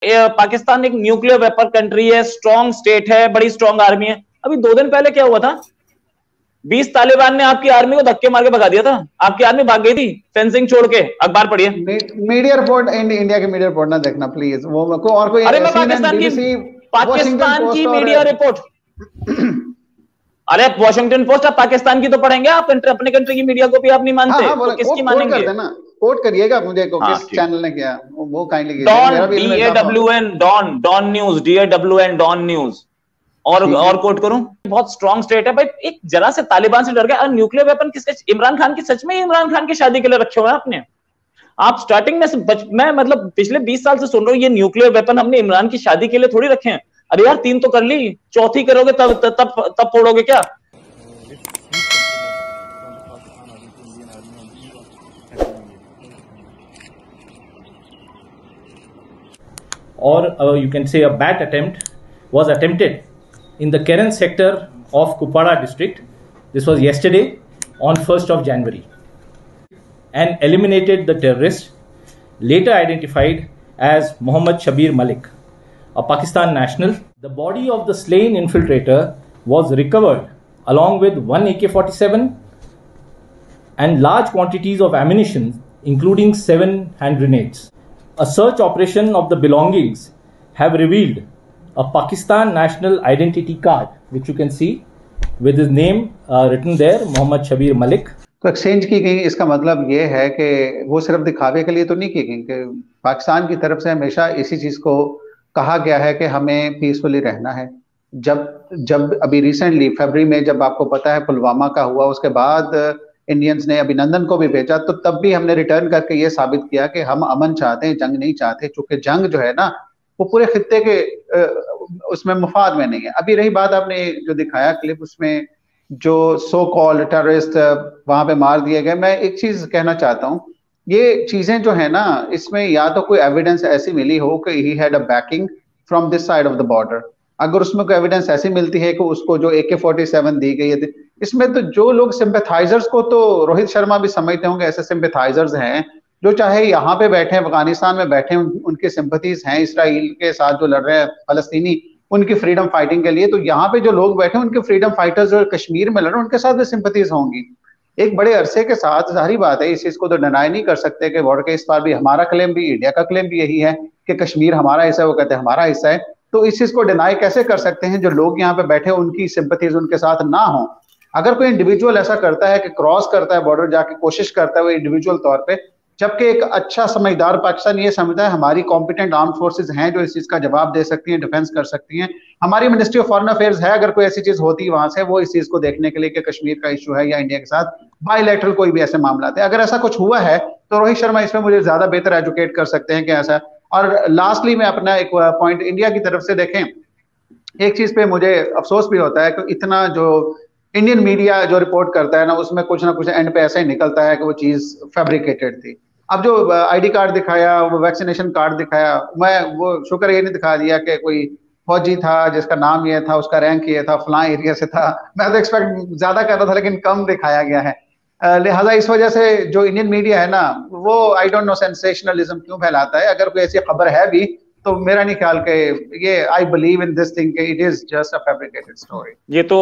पाकिस्तान एक nuclear weapon country है, strong state है, बड़ी स्ट्रॉन्ग आर्मी है। अभी 2 दिन पहले क्या हुआ था, 20 तालिबान ने आपकी आर्मी को धक्के मार के भगा दिया था, आपकी आर्मी भाग गई थी फेंसिंग छोड़ के। अखबार पढ़िए, मीडिया रिपोर्ट, इंडिया की मीडिया रिपोर्ट ना देखना प्लीज, वो और कोई। अरे मैं पाकिस्तान की मीडिया रिपोर्ट, अरे वॉशिंगटन पोस्ट, आप पाकिस्तान की तो पढ़ेंगे, आप अपने कंट्री की मीडिया को भी आप नहीं मानते, तो किसकी मानेंगे? कोट करिएगा मुझे को, किस चैनल ने किया वो kindly Dawn news, DAWN Dawn news. और कोट करूं, बहुत स्ट्रॉन्ग स्टेट है भाई, एक जरा से तालिबान से डर गया। न्यूक्लियर वेपन किसके? इमरान खान की, सच में इमरान खान की शादी के लिए रखे हुए हैं आपने। आप स्टार्टिंग में मैं मतलब पिछले 20 साल से सुन रहा हूं ये न्यूक्लियर वेपन हमने इमरान की शादी के लिए थोड़ी रखे हैं। अरे यार 3 तो कर ली, चौथी करोगे तब फोड़ोगे क्या? Or you can say a bat attempt was attempted in the Keren sector of Kupwara district. This was yesterday on 1st of January, and eliminated the terrorist, later identified as Mohammad Shabir Malik, a Pakistan national. The body of the slain infiltrator was recovered along with 1 AK-47 and large quantities of ammunition, including 7 hand grenades. A search operation of the belongings have revealed a Pakistan national identity card, which you can see with his name written there, Mohammad Shabir Malik. तो exchange की गई, इसका मतलब ये है कि वो सिर्फ दिखावे के लिए तो नहीं की गई, कि पाकिस्तान की तरफ से हमेशा इसी चीज को कहा गया है कि हमें पीसफुली रहना है। जब अभी रिसेंटली फरवरी में जब आपको पता है पुलवामा का हुआ, उसके बाद इंडियंस ने अभिनंदन को भी भेजा, तो तब भी हमने रिटर्न करके ये साबित किया कि हम अमन चाहते हैं, जंग नहीं चाहते, क्योंकि जंग जो है ना वो पूरे खित्ते के उसमें मुफाद में नहीं है। अभी रही बात, आपने जो दिखाया क्लिप, उसमें जो सो कॉल्ड टेररिस्ट वहां पे मार दिए गए, मैं एक चीज कहना चाहता हूँ, ये चीजें जो है ना, इसमें या तो कोई एविडेंस ऐसी मिली हो कि he had a banking from this side of the border. अगर उसमें कोई एविडेंस ऐसी मिलती है कि उसको जो AK-47 दी गई है, इसमें तो जो लोग सिंपैथाइजर्स को, तो रोहित शर्मा भी समझते होंगे, ऐसे सिंपैथाइजर्स हैं जो चाहे यहाँ पे बैठे, अफगानिस्तान में बैठे, उनके सिंपैथीज हैं इसराइल के साथ जो लड़ रहे हैं फलस्तीनी, उनकी फ्रीडम फाइटिंग के लिए। तो यहाँ पे जो लोग बैठे, उनके फ्रीडम फाइटर्स जो कश्मीर में लड़ रहे हैं, उनके साथ भी सिंपैथीज होंगी। एक बड़े अरसे के साथ जाहिर बात है, इस चीज को तो डिनाई नहीं कर सकते कि बॉर्डर के इस बार भी हमारा क्लेम भी, इंडिया का क्लेम भी यही है कि कश्मीर हमारा हिस्सा है, वो कहते हैं हमारा हिस्सा है। तो इस चीज को डिनाई कैसे कर सकते हैं? जो लोग यहाँ पे बैठे उनकी सिंपैथीज उनके साथ ना हो। अगर कोई इंडिविजुअल ऐसा करता है कि क्रॉस करता है बॉर्डर, जाके कोशिश करता है वो इंडिविजुअल तौर पे, जबकि एक अच्छा समझदार पाकिस्तान ये समझता है हमारी कॉम्पिटेंट आर्म फोर्सेज हैं जो इस चीज का जवाब दे सकती हैं, डिफेंस कर सकती हैं। हमारी मिनिस्ट्री ऑफ फॉरेन अफेयर्स है, अगर कोई ऐसी चीज होती वहां से, वो इस चीज को देखने के लिए कि कश्मीर का इशू है या इंडिया के साथ बायलैटरल कोई भी ऐसे मामला थे। अगर ऐसा कुछ हुआ है तो रोहित शर्मा इसमें मुझे ज्यादा बेहतर एजुकेट कर सकते हैं कि ऐसा। और लास्टली मैं अपना एक पॉइंट इंडिया की तरफ से देखें, एक चीज पे मुझे अफसोस भी होता है कि इतना जो इंडियन मीडिया जो रिपोर्ट करता है ना, उसमें कुछ ना कुछ एंड पे ऐसा ही निकलता है कि वो चीज फैब्रिकेटेड थी। अब जो ID कार्ड दिखाया, वो वैक्सीनेशन कार्ड दिखाया, मैं वो शुक्र ये नहीं दिखा दिया कि कोई फौजी था जिसका नाम ये था, उसका रैंक ये था, फलां एरिया से था। मैं तो एक्सपेक्ट ज्यादा कर रहा था, लेकिन कम दिखाया गया है। लिहाजा इस वजह से जो इंडियन मीडिया है ना, वो आई डोंट नो सेंसेशनलिज्म क्यों फैलाता है। अगर कोई ऐसी खबर है भी तो मेरा नहीं ख्याल कि ये, I believe in this thing, it is just a fabricated story. ये तो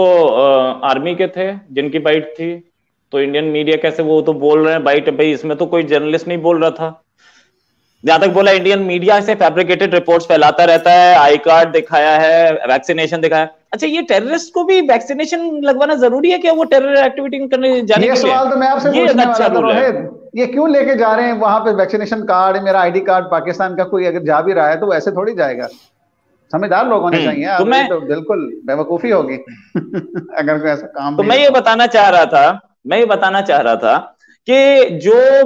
आर्मी के थे जिनकी बाइट थी, तो इंडियन मीडिया कैसे, वो तो बोल रहे हैं बाइट भाई, इसमें तो कोई जर्नलिस्ट नहीं बोल रहा था। जहां तक बोला, इंडियन मीडिया से फैब्रिकेटेड रिपोर्ट्स फैलाता रहता है, आई कार्ड दिखाया है, वैक्सीनेशन दिखाया। अच्छा, ये टेररिस्ट को भी वैक्सीनेशन लगवाना जरूरी है क्या, वो टेरर एक्टिविटी करने जाने के लिए? सवाल तो मैं आपसे पूछने वाला था रोहित, ये क्यों लेके जा रहे हैं वहां पे वैक्सीनेशन कार्ड, मेरा ID कार्ड पाकिस्तान का? कोई अगर जा भी रहा है तो ऐसे थोड़ी जाएगा, समझदार लोग होने चाहिए। तो मैं तो बिल्कुल बेवकूफी होगी अगर कोई ऐसा काम। तो मैं ये बताना चाह रहा था कि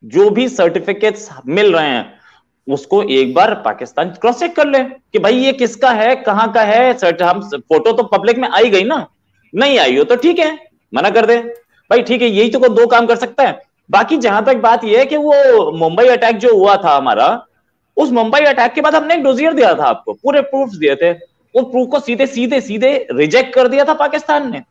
जो भी सर्टिफिकेट्स मिल रहे हैं उसको एक बार पाकिस्तान क्रॉस चेक कर ले कि भाई ये किसका है, कहां का है। हम फोटो तो पब्लिक में आई गई ना, नहीं आई हो तो ठीक है, मना कर दे भाई, ठीक है। यही तो दो काम कर सकता है। बाकी जहां तक बात यह है कि वो मुंबई अटैक जो हुआ था हमारा, उस मुंबई अटैक के बाद हमने एक डोजियर दिया था आपको, पूरे प्रूफ दिए थे, वो प्रूफ को सीधे रिजेक्ट कर दिया था पाकिस्तान ने।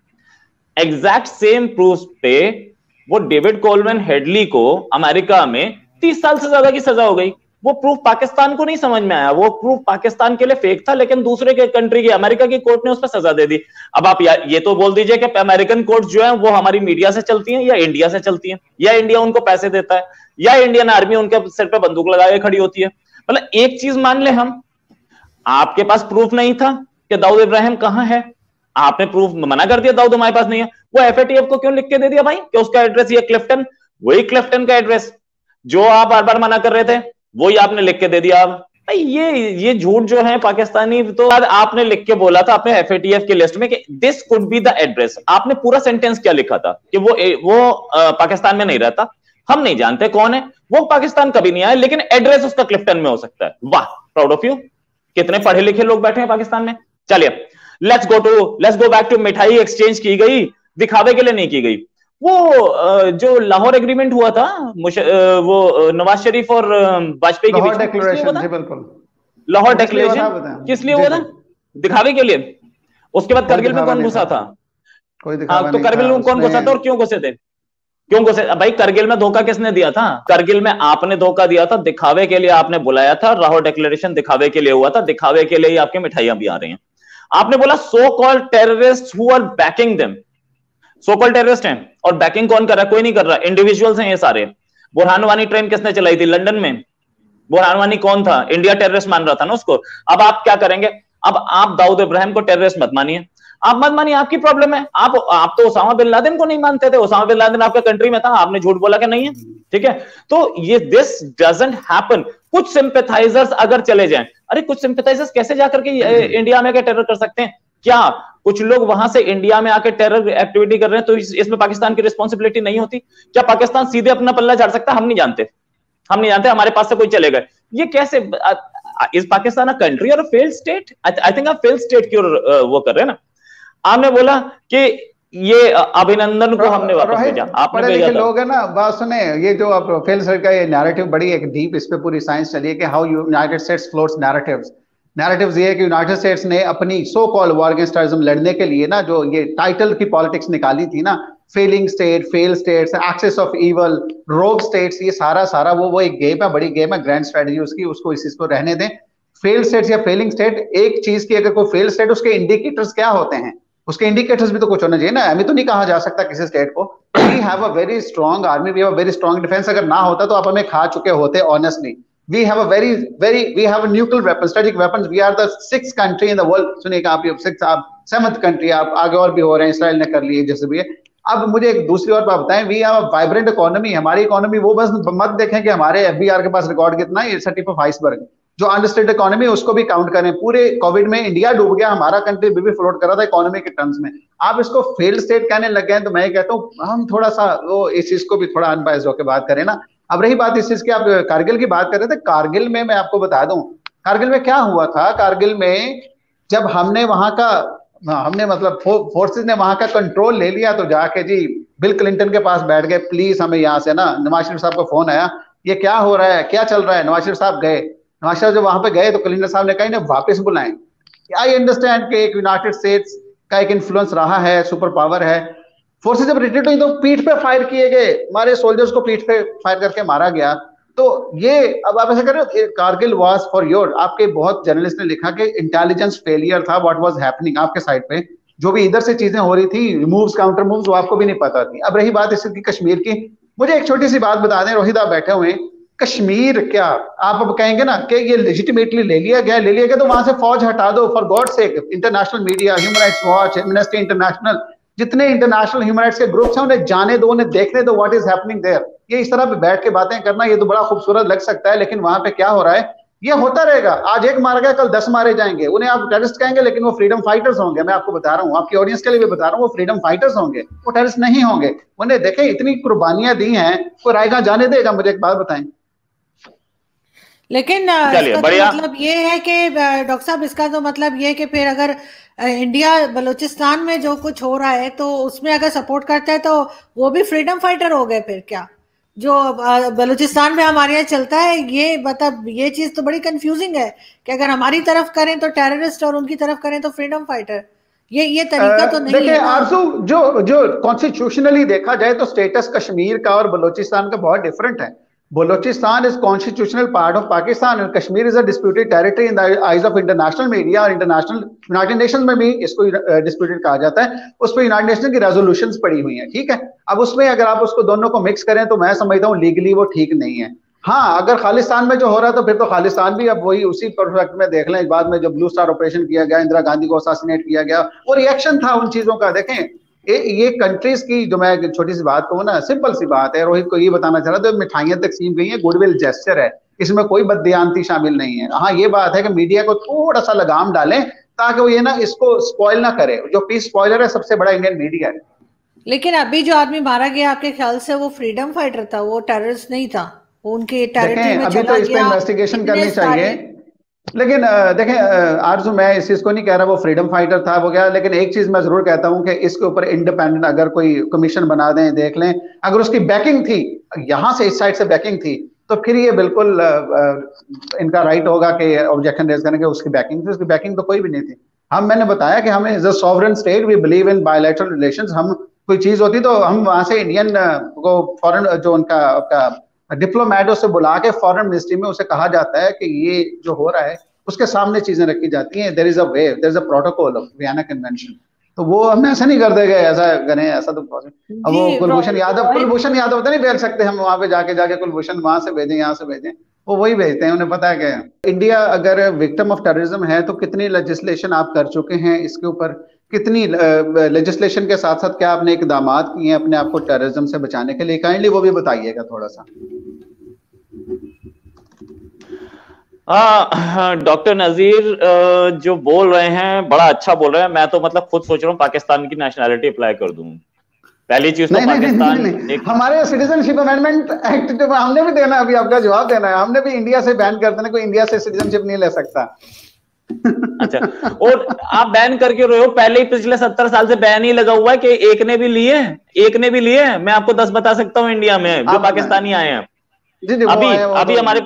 एग्जैक्ट सेम प्रूफ पे वो डेविड कोलमैन हेडली को अमेरिका में 30 साल से ज्यादा की सजा हो गई। वो प्रूफ पाकिस्तान को नहीं समझ में आया, वो प्रूफ पाकिस्तान के लिए फेक था, लेकिन दूसरे के कंट्री की अमेरिका की कोर्ट ने उस पर सजा दे दी। अब आप ये तो बोल दीजिए कि अमेरिकन कोर्ट जो है वो हमारी मीडिया से चलती है या इंडिया से चलती है, या इंडिया उनको पैसे देता है, या इंडियन आर्मी उनके सिर पे बंदूक लगा के खड़ी होती है। मतलब एक चीज मान ले हम, आपके पास प्रूफ नहीं था कि दाऊद इब्राहिम कहां है, आपने प्रूफ मना कर दिया दाऊद हमारे पास नहीं है, वो एफएटीएफ को क्यों लिख के दे दिया भाई कि उसका एड्रेस ये क्लिफ्टन, वही क्लिफ्टन का एड्रेस जो आप बार बार मना कर रहे थे वही आपने लिख के दे दिया। अब ये झूठ जो है पाकिस्तानी, तो आपने लिख के बोला था अपने एफएटीएफ की लिस्ट में कि this could be the address, आपने पूरा सेंटेंस क्या लिखा था कि वो पाकिस्तान में नहीं रहता, हम नहीं जानते कौन है वो, पाकिस्तान कभी नहीं आया, लेकिन एड्रेस उसका क्लिफ्टन में हो सकता है। वाह, प्राउड ऑफ यू, कितने पढ़े लिखे लोग बैठे हैं पाकिस्तान में। चलिए लेट्स गो बैक टू मिठाई एक्सचेंज की गई, दिखावे के लिए नहीं की गई। वो जो लाहौर एग्रीमेंट हुआ था, वो नवाज शरीफ और वाजपेयी के बीच में, लाहौर डिक्लेरेशन किस लिए हुआ था? दिखावे के लिए। उसके बाद करगिल में कौन घुसा था? कोई दिखावा नहीं था। तो करगिल में कौन घुसा था और क्यों घुसे थे? क्यों घुसे भाई? करगिल में धोखा किसने दिया था? करगिल में आपने धोखा दिया था, दिखावे के लिए आपने बुलाया था, लाहौर डिक्लेरेशन दिखावे के लिए हुआ था, दिखावे के लिए ही आपके मिठाइयां भी आ रही हैं। आपने बोला so called terrorist who are backing them, so called terrorist हैं, और बैकिंग कौन कर रहा है? कोई नहीं कर रहा, इंडिविजुअल्स हैं ये सारे। बुरहान वानी ट्रेन किसने चलाई थी लंदन में? बुरहान वानी कौन था? इंडिया टेररिस्ट मान रहा था ना उसको। अब आप क्या करेंगे? अब आप दाऊद इब्राहिम को टेररिस्ट मत मानिए, आप मत मानिए, आपकी प्रॉब्लम है। आप तो ओसामा बिन लादेन को नहीं मानते थे, ओसामा बिन लादेन आपके कंट्री में था, आपने झूठ बोला कि नहीं है, ठीक है? तो ये दिस डजंट हैपन। कुछ सिंपैथाइजर्स अगर चले जाएं, अरे कुछ सिंपैथाइजर्स कैसे जाकर के इंडिया में टेरर कर सकते हैं? क्या कुछ लोग वहां से इंडिया में आके टेरर एक्टिविटी कर रहे हैं तो इसमें पाकिस्तान की रिस्पॉन्सिबिलिटी नहीं होती? क्या पाकिस्तान सीधे अपना पल्ला झाड़ सकता? हम नहीं जानते, हमारे पास से कोई चले गए। ये कैसे? इज पाकिस्तान अ कंट्री और फेल्ड स्टेट? आई थिंक आप फेल्ड स्टेट की वो कर रहे हैं ना। आपने बोला कि ये अभिनंदन को हमने वापस भेजा, आपने भेजा था। लोग है ना, बात सुने, ये जो आप फेल्ड स्टेट का ये नैरेटिव बड़ी एक डीप, इस पे पूरी साइंस चली है कि how United states floats narratives ये है कि यूनाइटेड स्टेट्स ने अपनी so called war against terrorism लड़ने के लिए ना, जो ये टाइटल की पॉलिटिक्स निकाली थी ना, failing state, fail states, axis of evil, rogue states, ये सारा वो एक गेम है, बड़ी गेम है, ग्रैंड स्ट्रेटजी उसकी, उसको इस चीज को रहने दें। फेल स्टेट्स या फेलिंग स्टेट, एक चीज की अगर कोई फेल स्टेट, उसके इंडिकेटर्स क्या होते हैं? उसके इंडिकेटर्स भी तो कुछ होना चाहिए ना। हमें तो नहीं कहा जा सकता किसी स्टेट को we have a very strong army, we have a very strong defence. अगर ना होता तो आप हमें खा चुके होते honestly. we have a nuclear weapon, strategic weapons. We are the 6th country in the world. सुनिएगा आप, 7th country, आप आगे और भी हो रहे हैं, इसराइल ने कर लिए जैसे भी है। अब मुझे एक दूसरी और बात बताएं, we have a vibrant economy. हमारी इकोनॉमी वो बस मत देखें कि हमारे एफबीआर के पास रिकॉर्ड कितना है, ये टिप ऑफ आइसबर्ग। जो अंडरस्टेड इकोनॉमी उसको भी काउंट करें। पूरे कोविड में इंडिया डूब गया, हमारा कंट्री भी फ्लोट कर रहा था इकोनॉमी के टर्म्स में। आप इसको फेल्ड स्टेट कहने लग गए, तो मैं कहता हूँ हम थोड़ा सा वो इस चीज को भी थोड़ा अनबायस्ड होकर बात करें ना। अब रही बात इस चीज की, आप कारगिल की बात कर रहे थे। कारगिल में मैं आपको बता दूं, कारगिल में क्या हुआ था। कारगिल में जब हमने वहां का मतलब फोर्सेस ने वहां का कंट्रोल ले लिया, तो जाके जी बिल क्लिंटन के पास बैठ गए, प्लीज हमें यहाँ से ना, नवाज शरीफ साहब का फोन आया, ये क्या हो रहा है, क्या चल रहा है। नवाज शरीफ साहब गए, नवाज शरीफ जब वहां पे गए तो क्लिंटन साहब ने कहा इन्हें वापस बुलाएं। आई अंडरस्टैंड कि एक यूनाइटेड स्टेट्स का एक इन्फ्लुएंस रहा है, सुपर पावर है। फोर्सेस जब रिट्रीट हुई तो पीठ पे फायर किए गए, हमारे सोल्जर्स को पीठ पे फायर करके मारा गया। तो ये अब आप ऐसे कर रहे हो, कारगिल वाज फॉर योर, आपके बहुत जर्नलिस्ट ने लिखा कि इंटेलिजेंस फेलियर था, व्हाट वाज हैपनिंग आपके साइड पे, जो भी इधर से चीजें हो रही थी, मूव्स काउंटर मूव्स, वो आपको भी नहीं पता थी। अब रही बात इसकी कश्मीर की, मुझे एक छोटी सी बात बता दें, रोहित आप बैठे हुए, कश्मीर क्या आप अब कहेंगे ना कि ये लेजिटिमेटली ले लिया गया तो वहां से फौज हटा दो, for God sake. International media, human rights watch, amnesty international, जितने इंटरनेशनल ह्यूमन राइट्स के ग्रुप्स हैं उन्हें जाने दो, उन्हें देखने दो व्हाट इज हैपनिंग देयर। ये इस तरह पे बैठ के बातें करना, ये तो बड़ा खूबसूरत लग सकता है, लेकिन वहां पे क्या हो रहा है ये होता रहेगा। आज एक मारा गया, कल 10 मारे जाएंगे। उन्हें आप टेररिस्ट कहेंगे, लेकिन वो फ्रीडम फाइटर्स होंगे। मैं आपको बता रहा हूँ, आपकी ऑडियंस के लिए भी बता रहा हूँ, वो फ्रीडम फाइटर्स होंगे, वो टेररिस्ट नहीं होंगे। उन्हें देखें, इतनी कुर्बानियां दी हैं, कोई रायगा जाने देगा? मुझे एक बात बताएं। लेकिन इसका तो मतलब ये है कि डॉक्टर साहब, इसका तो मतलब ये है कि फिर अगर इंडिया बलूचिस्तान में जो कुछ हो रहा है तो उसमें अगर सपोर्ट करता है तो वो भी फ्रीडम फाइटर हो गए। फिर क्या जो बलूचिस्तान में हमारे यहाँ चलता है, ये मतलब ये चीज तो बड़ी कंफ्यूजिंग है कि अगर हमारी तरफ करें तो टेररिस्ट और उनकी तरफ करें तो फ्रीडम फाइटर। ये तरीका तो नहीं है। आरजू, जो कॉन्स्टिट्यूशनली देखा जाए तो स्टेटस कश्मीर का और बलूचिस्तान का बहुत डिफरेंट है। Balochistan is constitutional part of Pakistan and Kashmir is a disputed territory in the eyes of international media और international यूनाइटेड नेशंस में भी इसको डिस्प्यूटेड कहा जाता है। उस पर यूनाइटेड नेशन की रेजोल्यूशंस पड़ी हुई हैं, ठीक है। अब उसमें अगर आप उसको दोनों को मिक्स करें तो मैं समझता हूँ लीगली वो ठीक नहीं है। हाँ, अगर खालिस्तान में जो हो रहा है तो फिर तो खालिस्तान भी अब वही उसी परफेक्ट में देख लें। बाद में जो ब्लू स्टार ऑपरेशन किया गया, इंदिरा गांधी को असासिनेट किया गया, वो रिएक्शन था उन चीजों का। देखें ये कंट्रीज की, जो मैं छोटी सी बात कहूँ ना, सिंपल सी बात है, रोहित को ये बताना चाह रहा था, मिठाइयां तकसीम गई हैं, गुडविल जेस्चर है, इसमें कोई बददियानती शामिल नहीं है। हाँ, ये बात है कि मीडिया को थोड़ा सा लगाम डालें ताकि वो ये ना इसको स्पॉइल ना करे। जो पीस स्पॉइलर है सबसे बड़ा इंडियन मीडिया है। लेकिन अभी जो आदमी मारा गया, आपके ख्याल से वो फ्रीडम फाइटर था, वो टेररिस्ट नहीं था? उनके टेरिटरी में अभी तो इस पे इन्वेस्टिगेशन करनी चाहिए। लेकिन देखें आरजू, मैं इस चीज को नहीं कह रहा वो फ्रीडम फाइटर था वो क्या, लेकिन एक चीज मैं जरूर कहता हूं कि इसके ऊपर इंडिपेंडेंट अगर कोई कमीशन बना दें, देख लें, अगर उसकी बैकिंग थी, यहाँ से इस साइड से बैकिंग थी, तो फिर ये बिल्कुल इनका राइट होगा कि ऑब्जेक्शन रेज करने के उसकी बैकिंग थी। उसकी बैकिंग तो कोई भी नहीं थी। मैंने बताया कि हमें as a sovereign state we believe in bilateral relations. हम कोई चीज होती तो हम वहां से इंडियन को फॉरेन जो उनका डिप्लोमेट उसे बुला के फॉरेन मिनिस्ट्री में उसे कहा जाता है कि ये जो हो रहा है उसके सामने चीजें रखी जाती हैं। There is a way, there is a protocol of Vienna convention. तो वो हम ऐसा नहीं कर देंगे, ऐसा करें, ऐसा तो अब वो कुलभूषण यादव तो नहीं भेज सकते हम वहां पे जाके कुलभूषण वहां से भेजें, यहाँ से भेजें, वो वही भेजते हैं। उन्हें पता है कि इंडिया अगर विक्टिम ऑफ टेररिज्म है तो कितनी लेजिस्लेशन आप कर चुके हैं इसके ऊपर, कितनी लेजिस्लेशन के साथ साथ क्या आपने इकदाम किए हैं अपने आप को टेररिज्म से बचाने के लिए, काइंडली वो भी बताइएगा थोड़ा सा। डॉक्टर नजीर जो बोल रहे हैं बड़ा अच्छा बोल रहे हैं। मैं तो मतलब खुद सोच रहा हूँ पाकिस्तान की नेशनैलिटी अप्लाई कर दूं। पहली चीज तो पाकिस्तान हमारे सिटीजनशिप अमेंडमेंट एक्ट जो हमने भी देना, अभी आपका जवाब देना है, हमने भी इंडिया से बैन कर देना, कोई इंडिया से सिटीजनशिप नहीं ले सकता। अच्छा, और आप बैन करके रहे हो, पहले ही पिछले 70 साल से बैन ही लगा हुआ है कि एक ने भी लिए। मैं आपको 10 बता सकता हूँ इंडिया में जो पाकिस्तानी आए हैं। जी अभी हमारे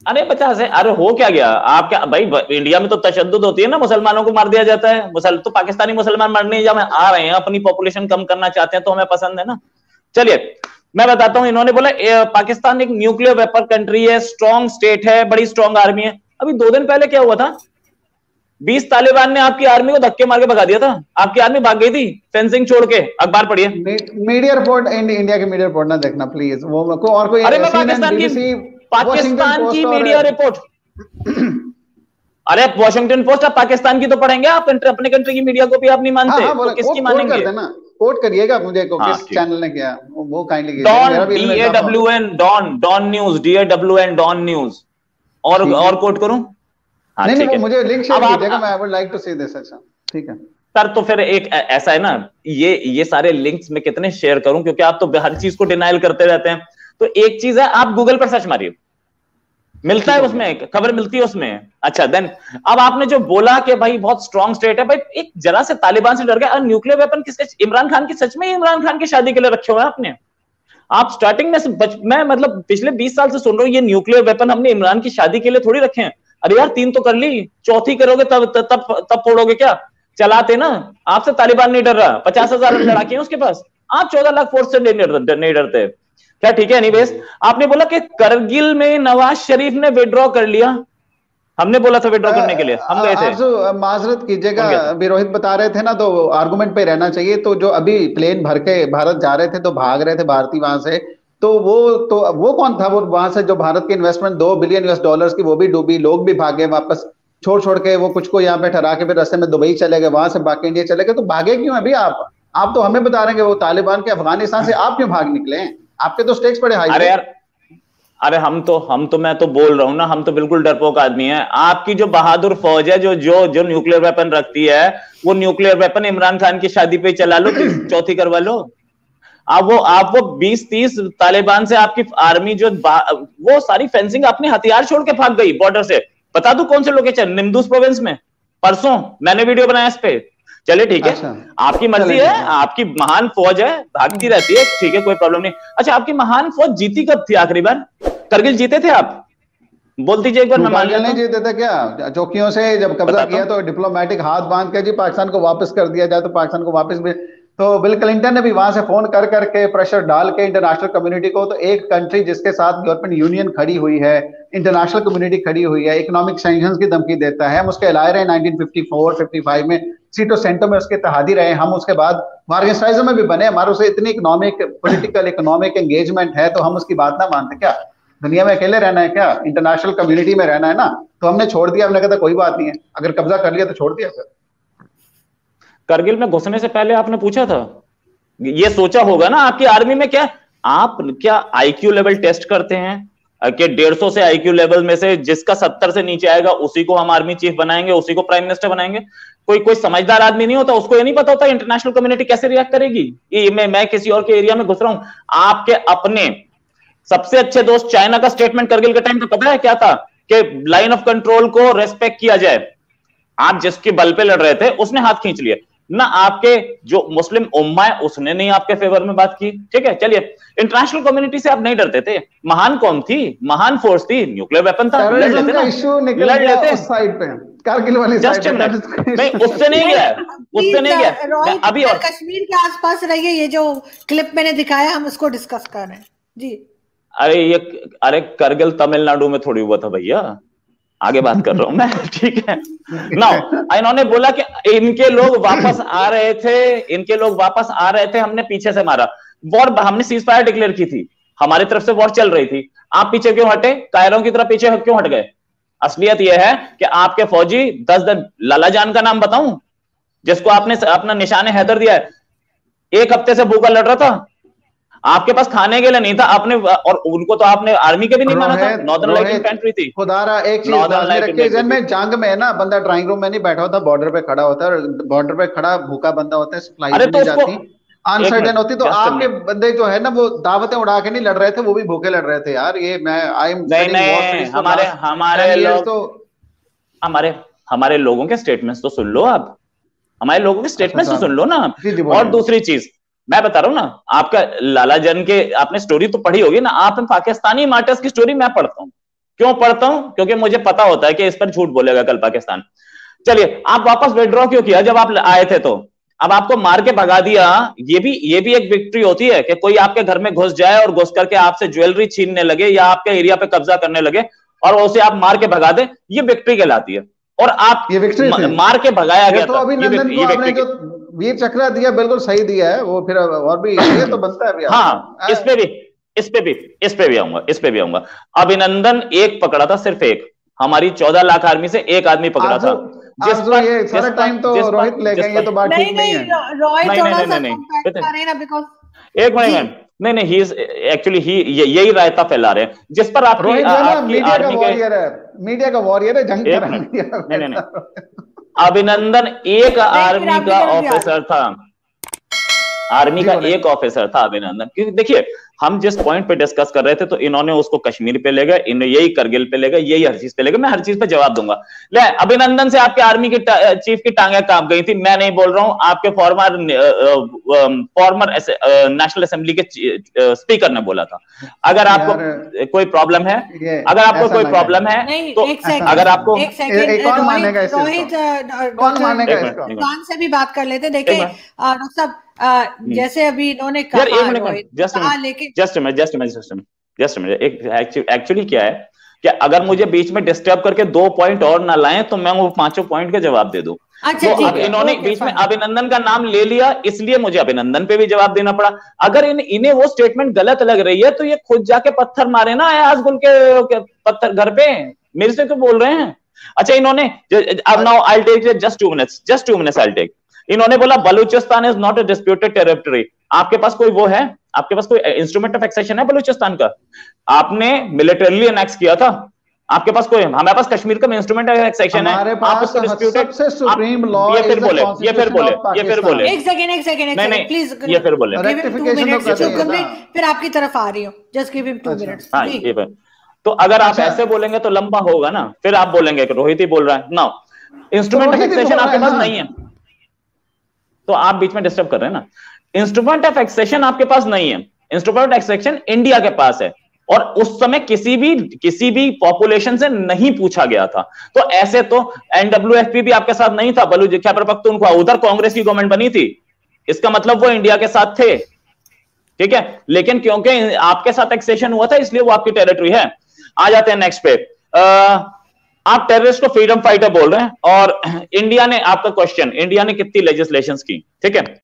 अरे 50 है। अरे हो क्या गया आप क्या भाई, इंडिया में तो तशद्दुद होती है ना, मुसलमानों को मार दिया जाता है। तो पाकिस्तानी मुसलमान मरने जब आ रहे हैं, अपनी पॉपुलेशन कम करना चाहते हैं, तो हमें पसंद है ना। चलिए मैं बताता हूं। इन्होंने बोला पाकिस्तान एक न्यूक्लियर वेपन कंट्री है, स्ट्रॉन्ग स्टेट है, बड़ी स्ट्रॉन्ग आर्मी है। अभी 2 दिन पहले क्या हुआ था, 20 तालिबान ने आपकी आर्मी को धक्के मार के भगा दिया था। आपकी आर्मी भाग गई थी फेंसिंग छोड़ के। अखबार पढ़िए, मीडिया रिपोर्ट, इंडिया की मीडिया रिपोर्ट ना देखना प्लीज, वो और कोई। अरे मैं पाकिस्तान की मीडिया रिपोर्ट, अरे वॉशिंगटन पोस्ट, आप पाकिस्तान की तो पढ़ेंगे, आप अपने कंट्री की मीडिया को भी आप नहीं मानते। तो किसकी मानेंगे? कोट करिएगा मुझे को किस चैनल ने किया वो kindly. Dawn news, DAWN Dawn news. और कोट करूं? नहीं, मुझे लिंक शेयर कीजिएगा, मैं I would like to see this. अच्छा ठीक है सर, तो फिर एक ऐसा है ना, ये सारे लिंक्स में कितने शेयर करूं, क्योंकि आप तो हर चीज को डिनाइल करते रहते हैं। तो एक चीज है, आप गूगल पर सर्च मारिए, मिलता है उसमें, खबर मिलती है उसमें। अच्छा देन, अब आपने जो बोला कि भाई बहुत स्ट्रॉन्ग स्टेट है, भाई एक जरा से तालिबान से डर गया। न्यूक्लियर वेपन किसके? इमरान खान की, सच में इमरान खान की शादी के लिए रखे हुए हैं आपने? आप स्टार्टिंग में मैं मतलब पिछले 20 साल से सुन रहा हूँ ये न्यूक्लियर वेपन हमने इमरान की शादी के लिए थोड़ी रखे हैं। अरे यार 3 तो कर ली, चौथी करोगे तब फोड़ोगे क्या? चलाते ना, आपसे तालिबान नहीं डर रहा। 50,000 लड़ाके हैं उसके पास, आप 14 लाख फोर्स से नहीं डरते क्या? ठीक है। एनीवेज, आपने बोला कि करगिल में नवाज शरीफ ने विड्रॉ कर लिया। हमने बोला था विड्रॉ करने के लिए, हम गए थे। माजरत कीजिएगा, अभी रोहित बता रहे थे ना, तो आर्गुमेंट पे रहना चाहिए। तो जो अभी प्लेन भर के भारत जा रहे थे, तो भाग रहे थे भारतीय वहां से, तो वो कौन था? वो वहां से जो भारत की इन्वेस्टमेंट $2 बिलियन की, वो भी डूबी, लोग भी भागे वापस, छोड़ के वो कुछ को यहाँ पे ठहरा के फिर रास्ते में दुबई चले गए, वहां से बाकी इंडिया चले गए। तो भागे क्यों अभी आप तो हमें बता रहे हैं वो तालिबान के अफगानिस्तान से आप क्यों भाग निकले हैं? आपके तो स्टेक्स बड़े हाई। अरे यार, अरे हम तो मैं तो बोल रहा हूं ना, हम तो बिल्कुल डरपोक आदमी है। आपकी जो बहादुर फौज है जो न्यूक्लियर वेपन रखती है, वो न्यूक्लियर वेपन इमरान खान की शादी पे चला लो, चौथी करवा लो। आप वो 20-30 तालिबान से आपकी आर्मी जो वो सारी फेंसिंग अपने हथियार छोड़ के भाग गई बॉर्डर से। बता दूं कौन से लोकेशन? निम्दूस प्रोविंस में। परसों मैंने वीडियो बनाया इस पे। चलिए ठीक है, अच्छा, आपकी मर्जी है, आपकी महान फौज है, भागती रहती है, ठीक है, कोई प्रॉब्लम नहीं। अच्छा, आपकी महान फौज जीती कब थी आखिरी बार? करगिल जीते थे आप? बोल दीजिए एक बार। करगिल नहीं जीते थे क्या? चौकियों से जब कब्जा किया तो डिप्लोमेटिक हाथ बांध के जी पाकिस्तान को वापस कर दिया जाए, तो पाकिस्तान को वापस भी तो बिल क्लिंटन ने भी वहां से फोन कर करके प्रेशर डाल के इंटरनेशनल कम्युनिटी को, तो एक कंट्री जिसके साथ यूरोपियन यूनियन खड़ी हुई है, इंटरनेशनल कम्युनिटी खड़ी हुई है, इकोनॉमिक सैंक्शंस की धमकी देता है, हम उसके अलाय रहे 1954-55 में, सीटों सेंटों में उसके इत्तेहादी रहे हम, उसके बाद मार्गेस्टाइजर में भी बने, हमारे उसे इतनी इकोनॉमिक पॉलिटिकल इकोनॉमिक एंगेजमेंट है, तो हम उसकी बात ना मानते क्या? दुनिया में अकेले रहना है क्या? इंटरनेशनल कम्युनिटी में रहना है ना, तो हमने छोड़ दिया, हमने कहा कोई बात नहीं है, अगर कब्जा कर लिया तो छोड़ दिया। फिर करगिल में घुसने से पहले आपने पूछा था, ये सोचा होगा ना आपकी आर्मी में क्या आप क्या आईक्यू लेवल टेस्ट करते हैं कि 150 से आईक्यू लेवल में से जिसका 70 से नीचे आएगा उसी को हम आर्मी चीफ बनाएंगे, उसी को प्राइम मिनिस्टर बनाएंगे? कोई समझदार आदमी नहीं होता, उसको ये नहीं पता होता इंटरनेशनल कम्युनिटी कैसे रिएक्ट करेगी। ये मैं किसी और के एरिया में घुस रहा हूं। आपके अपने सबसे अच्छे दोस्त चाइना का स्टेटमेंट करगिल के टाइम पे पता है क्या था? कि लाइन ऑफ कंट्रोल को रेस्पेक्ट किया जाए। आप जिसके बल पे लड़ रहे थे उसने हाथ खींच लिए ना, आपके जो मुस्लिम उम्मा है उसने नहीं आपके फेवर में बात की। ठीक है, चलिए, इंटरनेशनल कम्युनिटी से आप नहीं डरते थे। महान कौम थी, महान फोर्स थी, न्यूक्लियर वेपन था, लड़ लेते ना, लड़ लेते उस साइड पे, कारगिल वाली जस्ट साइड पे। नहीं, उससे नहीं गया, उससे नहीं गया। अभी और कश्मीर के आसपास रहिए, ये जो क्लिप मैंने दिखाया हम उसको डिस्कस कर रहे हैं जी। अरे करगिल तमिलनाडु में थोड़ी हुआ था भैया, आगे बात कर रहा हूं मैं। ठीक है ना, इन्होंने बोला कि इनके लोग वापस आ रहे थे, हमने पीछे से मारा। वॉर, हमने सीज फायर डिक्लेयर की थी, हमारी तरफ से वॉर चल रही थी, आप पीछे क्यों हटे? कायरों की तरफ पीछे क्यों हट गए? असलियत यह है कि आपके फौजी 10 दिन, लाला जान का नाम बताऊं जिसको आपने अपना निशाने हैदर दिया है, 1 हफ्ते से भूखा लड़ रहा था, आपके पास खाने के लिए नहीं था। आपने, और उनको तो आपने आर्मी के भी नहीं माना था, नॉर्दर्न लाइट इन्फेंट्री थी। खुदारा एक चीज में जंग में ना, बंदा ड्राइंग रूम में नहीं बैठा होता, बॉर्डर पे खड़ा होता है, बॉर्डर पे खड़ा भूखा बंदा होता है, सप्लाई नहीं जाती, अनसर्टेन होती, तो आपके बंदे जो है ना वो दावतें उड़ा के नहीं लड़ रहे थे, वो भी भूखे लड़ रहे थे यार। ये मैं नहीं, हमारे लोगों के स्टेटमेंट्स तो सुन लो आप, हमारे लोगों के स्टेटमेंट्स तो सुन लो ना। और दूसरी चीज मैं बता रहा हूं ना, आपका लाला जन के आपने स्टोरी तो पढ़ी होगी ना, आप पाकिस्तानी मार्टर्स की स्टोरी मैं पढ़ता हूं। क्यों पढ़ता हूं? क्योंकि मुझे पता होता है कि इस पर झूठ बोलेगा कल पाकिस्तान। चलिए, आप वापस विड्रॉ क्यों किया जब आप आए थे? तो अब आपको मार के भगा दिया। ये भी एक विक्ट्री होती है कि कोई आपके घर में घुस जाए और घुस करके आपसे ज्वेलरी छीनने लगे या आपके एरिया पे कब्जा करने लगे और उसे आप मार के भगा दे, ये विक्ट्री कहलाती है। और आप ये मार के भगाया गया तो अभिनंदन को आपने जो वीर चक्र दिया बिल्कुल सही दिया है, वो फिर और भी ये तो बनता है। हाँ, इस पे भी आऊंगा। अभिनंदन एक पकड़ा था, सिर्फ एक, हमारी 14 लाख आर्मी से एक आदमी पकड़ा था। जिस पर ये सारा टाइम तो रोहित ले गए, ये तो बात ठीक नहीं है। एक मिनट, नहीं, ही इज एक्चुअली यही रायता फैला रहे हैं जिस पर आपकी मीडिया का वॉरियर है, जंग कर नहीं। अभिनंदन एक आर्मी का ऑफिसर था, आर्मी का एक ऑफिसर था अभिनंदन। क्योंकि देखिए, हम जिस पॉइंट पे डिस्कस कर रहे थे तो इन्होंने उसको कश्मीर पे ले गए, यही करगिल पे ले गए, यही हर चीज पे ले गए। मैं हर चीज पे जवाब दूंगा। ले, अभिनंदन से आपके आर्मी की चीफ की टांगे कांप गई थी। मैं नहीं बोल रहा हूं, आपके फॉर्मर नेशनल असेंबली के स्पीकर ने बोला था। अगर आपको कोई प्रॉब्लम है, तो अगर आपको कौन मानेगा इसको? कौन से भी बात कर लेते। देखिए डॉक्टर साहब, जैसे अभी इन्होंने कहा, एक्चुअली क्या है कि अगर मुझे बीच में डिस्टर्ब करके 2 पॉइंट और ना लाएं तो मैं वो 5 पॉइंट के जवाब दे दूं। अच्छा, तो अब इन्होंने बीच में अभिनंदन का नाम ले लिया, इसलिए मुझे अभिनंदन पे भी जवाब देना पड़ा। अगर इन्हें वो स्टेटमेंट गलत लग रही है तो ये खुद जाके पत्थर मारे ना अयाज गुल के पत्थर घर पे, मेरे से क्यों बोल रहे हैं? अच्छा, इन्होंने अब now I will take just 2 minutes I will take. इन्होंने बोला Balochistan is not a disputed territory. आपके पास कोई वो है? आपके पास कोई इंस्ट्रूमेंट ऑफ एक्सेशन है बलूचिस्तान का? आपने मिलिटरीली एनेक्स किया था। आपके पास कोई, हमारे पास कश्मीर का इंस्ट्रूमेंट ऑफ एक्सेशन है। आप उसको डिस्प्यूटेड सबसे सुप्रीम लॉ, ये फिर बोले एक सेकंड प्लीज, ये फिर बोले फिर आपकी तरफ आ रही हूँ, जस्ट गिव हिम 2 मिनट्स। हाँ, ये तो अगर आप ऐसे बोलेंगे तो लंबा होगा ना, फिर आप बोलेंगे कि रोहित ही बोल रहा है ना। इंस्ट्रूमेंट ऑफ एक्सेशन आपके पास नहीं है तो आप बीच में डिस्टर्ब कर रहे हैं ना। इंस्ट्रूमेंट ऑफ एक्सेशन आपके पास नहीं है, इंस्ट्रूमेंट ऑफ एक्सेशन इंडिया के पास है, और उस समय किसी भी पॉपुलेशन से नहीं पूछा गया था। तो ऐसे तो एनडब्ल्यूएफपी भी आपके साथ नहीं था, बलूच खैबर पख्तूनख्वा, उधर कांग्रेस की गवर्नमेंट बनी थी, इसका मतलब वो इंडिया के साथ थे, ठीक है, लेकिन क्योंकि आपके साथ एक्सेशन हुआ था इसलिए वो आपकी टेरिटरी है। आ जाते हैं नेक्स्ट पे। आप टेररिस्ट को फ्रीडम फाइटर बोल रहे हैं और इंडिया ने, आपका क्वेश्चन, इंडिया ने कितनी लेजिस्लेशंस की, ठीक है,